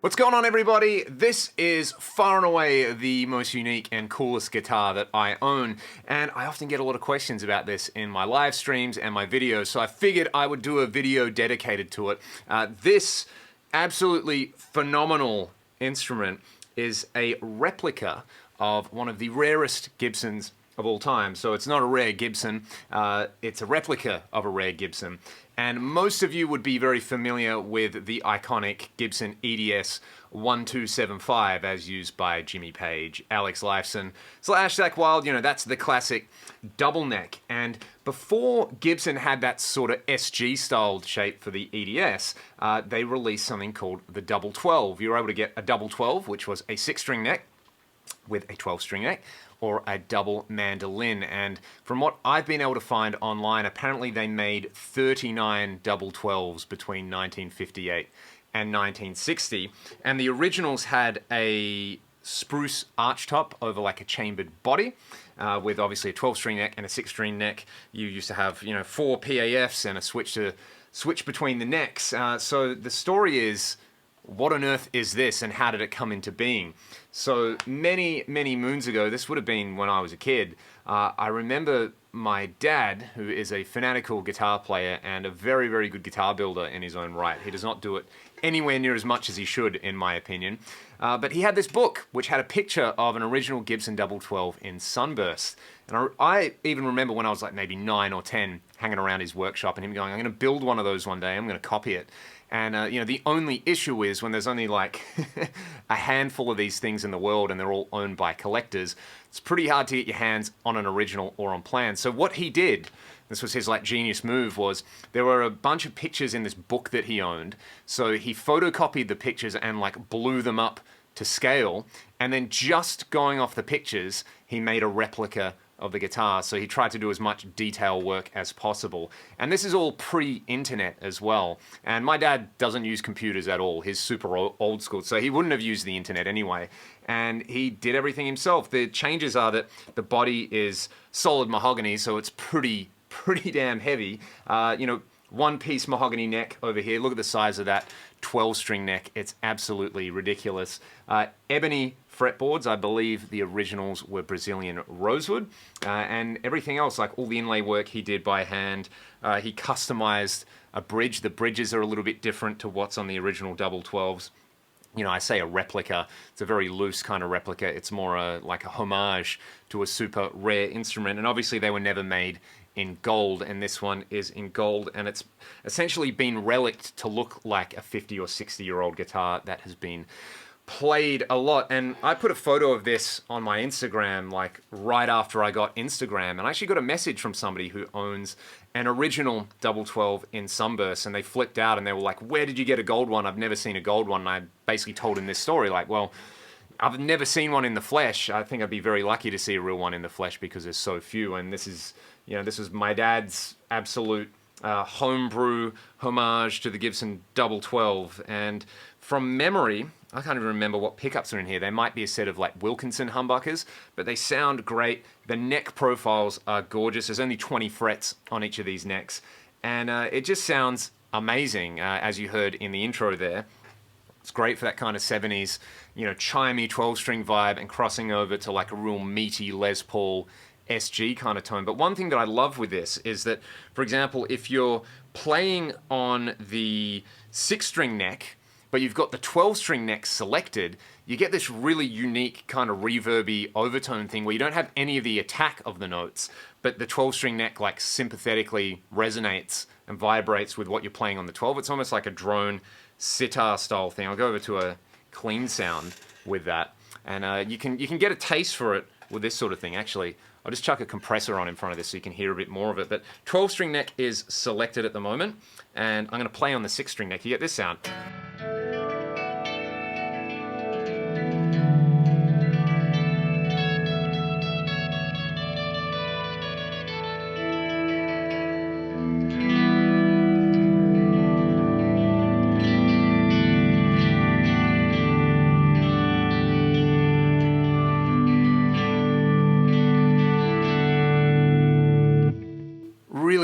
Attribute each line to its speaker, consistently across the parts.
Speaker 1: What's going on, everybody? This is far and away the most unique and coolest guitar that I own, and I often get a lot of questions about this in my live streams and my videos, so I figured I would do a video dedicated to it. This absolutely phenomenal instrument is a replica of one of the rarest Gibsons of all time. So it's not a rare Gibson, it's a replica of a rare Gibson. And most of you would be very familiar with the iconic Gibson EDS 1275 as used by Jimmy Page, Alex Lifeson, / Zakk Wylde. You know, that's the classic double neck. And before Gibson had that sort of SG styled shape for the EDS, they released something called the double 12. You were able to get a double 12, which was a 6-string neck with a 12-string neck, or a double mandolin. And from what I've been able to find online, apparently they made 39 double 12s between 1958 and 1960. And the originals had a spruce archtop over like a chambered body, with obviously a 12-string neck and a 6-string neck. You used to have, 4 PAFs and a switch between the necks. So the story is, what on earth is this and how did it come into being? So many moons ago, this would have been when I was a kid, I remember my dad, who is a fanatical guitar player and a very good guitar builder in his own right. He does not do it anywhere near as much as he should, in my opinion. But he had this book which had a picture of an original Gibson double 12 in sunburst. And I even remember when I was like maybe 9 or 10 hanging around his workshop and him going, I'm going to build one of those one day, I'm going to copy it. And the only issue is when there's only like a handful of these things in the world and they're all owned by collectors, it's pretty hard to get your hands on an original or on plan. So what he did, this was his like genius move, was there were a bunch of pictures in this book that he owned. So he photocopied the pictures and like blew them up to scale. And then just going off the pictures, he made a replica of the guitar. So he tried to do as much detail work as possible. And this is all pre-internet as well. And my dad doesn't use computers at all. He's super old school, so he wouldn't have used the internet anyway. And he did everything himself. The changes are that the body is solid mahogany, so it's pretty damn heavy. One-piece mahogany neck over here. Look at the size of that 12-string neck. It's absolutely ridiculous. Ebony fretboards. I believe the originals were Brazilian rosewood. And everything else, like all the inlay work he did by hand. He customized a bridge. The bridges are a little bit different to what's on the original double 12s. I say a replica. It's a very loose kind of replica. It's more like a homage to a super rare instrument. And obviously they were never made in gold, and this one is in gold, and it's essentially been relicked to look like a 50 or 60-year-old guitar that has been played a lot. And I put a photo of this on my Instagram like right after I got Instagram, and I actually got a message from somebody who owns an original double 12 in sunburst, and they flipped out and they were like, where did you get a gold one? I've never seen a gold one. And I basically told him this story, like, well, I've never seen one in the flesh. I think I'd be very lucky to see a real one in the flesh because there's so few, and this is my dad's absolute homebrew homage to the Gibson double 12. And from memory, I can't even remember what pickups are in here. They might be a set of like Wilkinson humbuckers, but they sound great. The neck profiles are gorgeous. There's only 20 frets on each of these necks, and it just sounds amazing, as you heard in the intro there. It's great for that kind of 70s, chimey 12-string vibe and crossing over to like a real meaty Les Paul SG kind of tone. But one thing that I love with this is that, for example, if you're playing on the 6-string neck, but you've got the 12-string neck selected, you get this really unique kind of reverby overtone thing where you don't have any of the attack of the notes, but the 12-string neck like sympathetically resonates and vibrates with what you're playing on the 12. It's almost like a drone sitar style thing. I'll go over to a clean sound with that, and you can get a taste for it with this sort of thing. Actually, I'll just chuck a compressor on in front of this so you can hear a bit more of it. But 12-string neck is selected at the moment, and I'm going to play on the 6-string neck. You get this sound.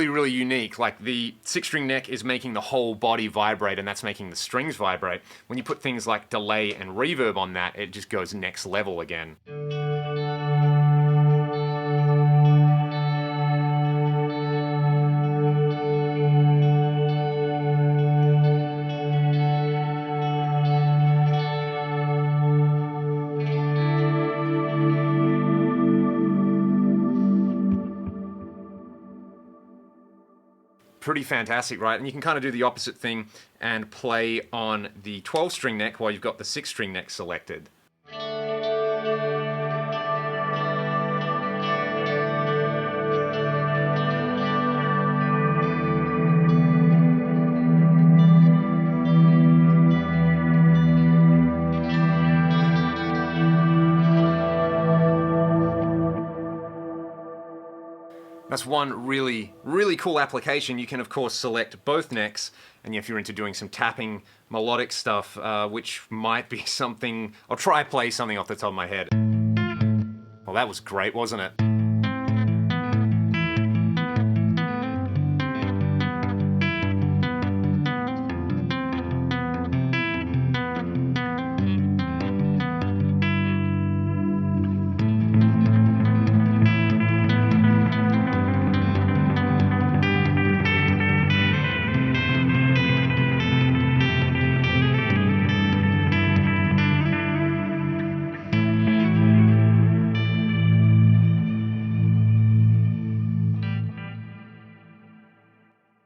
Speaker 1: Really unique. unique. Like the 6-string neck is making the whole body vibrate, and that's making the strings vibrate. When you put things like delay and reverb on that, it just goes next level again. Pretty fantastic, right? And you can kind of do the opposite thing and play on the 12-string neck while you've got the 6-string neck selected. That's one really, really cool application. You can, of course, select both necks, and if you're into doing some tapping, melodic stuff, which might be something... I'll try play something off the top of my head. Well, that was great, wasn't it?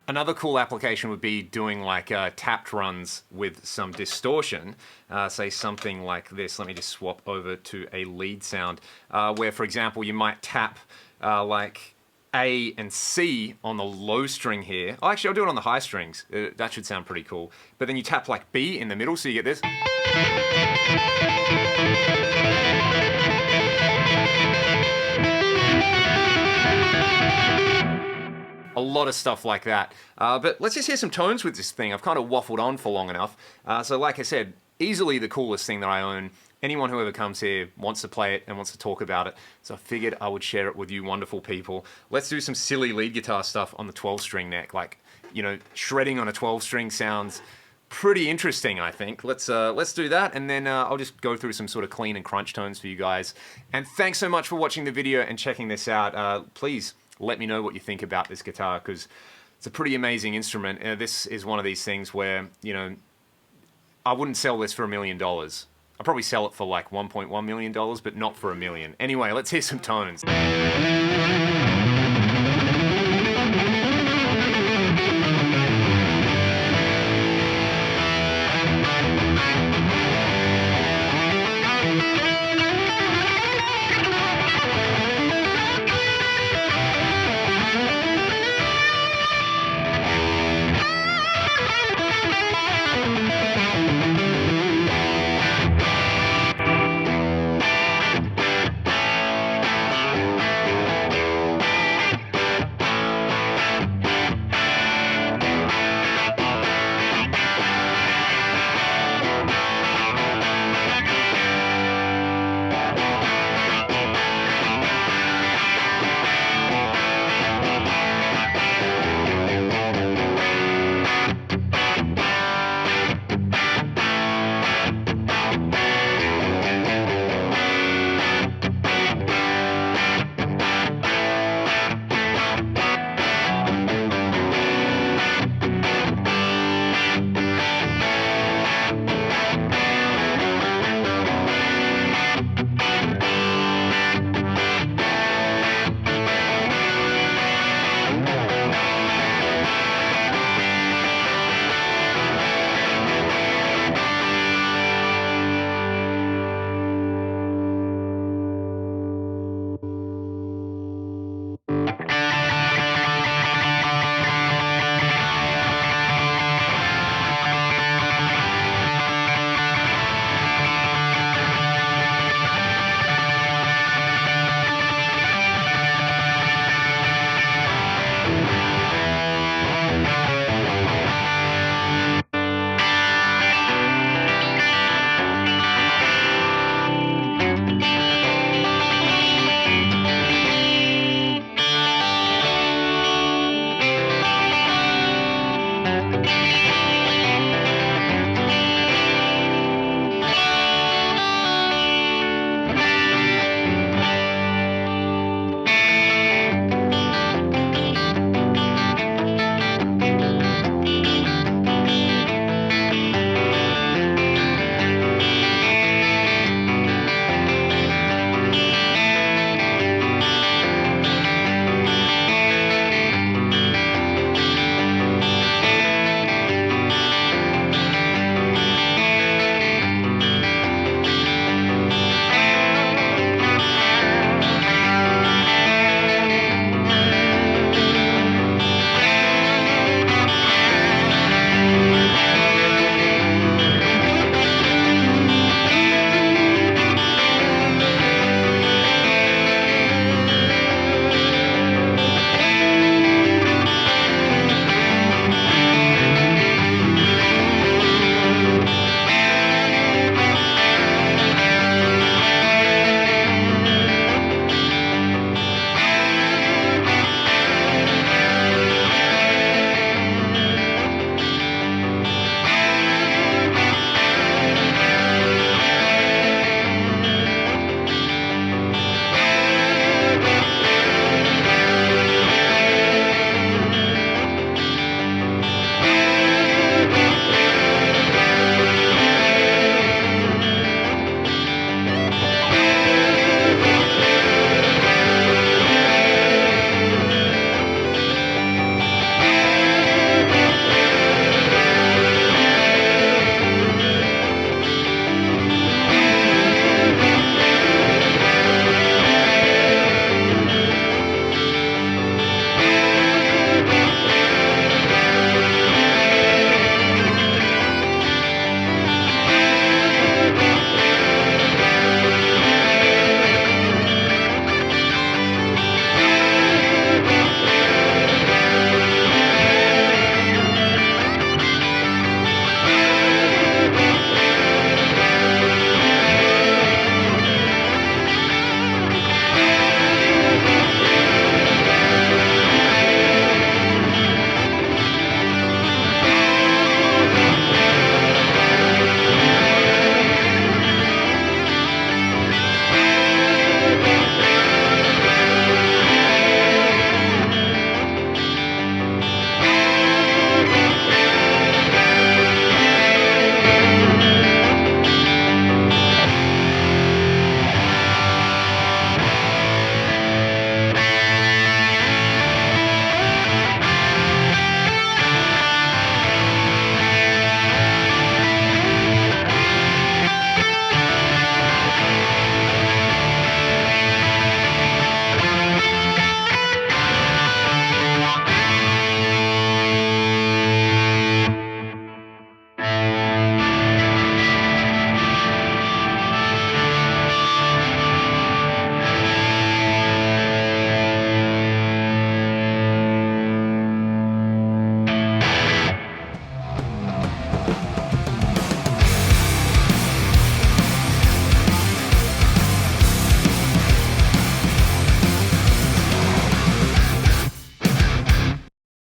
Speaker 1: Another cool application would be doing like tapped runs with some distortion, say something like this. Let me just swap over to a lead sound, where, for example, you might tap like A and C on the low string here. Oh, actually, I'll do it on the high strings. That should sound pretty cool. But then you tap like B in the middle, so you get this. A lot of stuff like that. But let's just hear some tones with this thing. I've kind of waffled on for long enough. So like I said, easily the coolest thing that I own. Anyone who ever comes here wants to play it and wants to talk about it. So I figured I would share it with you wonderful people. Let's do some silly lead guitar stuff on the 12-string neck. Like, you know, shredding on a 12-string sounds pretty interesting, I think. Let's do that, and then I'll just go through some sort of clean and crunch tones for you guys. And thanks so much for watching the video and checking this out. Please let me know what you think about this guitar, because it's a pretty amazing instrument. This is one of these things where, you know, I wouldn't sell this for $1 million. I'll probably sell it for like $1.1 million, but not for $1 million. Anyway, let's hear some tones.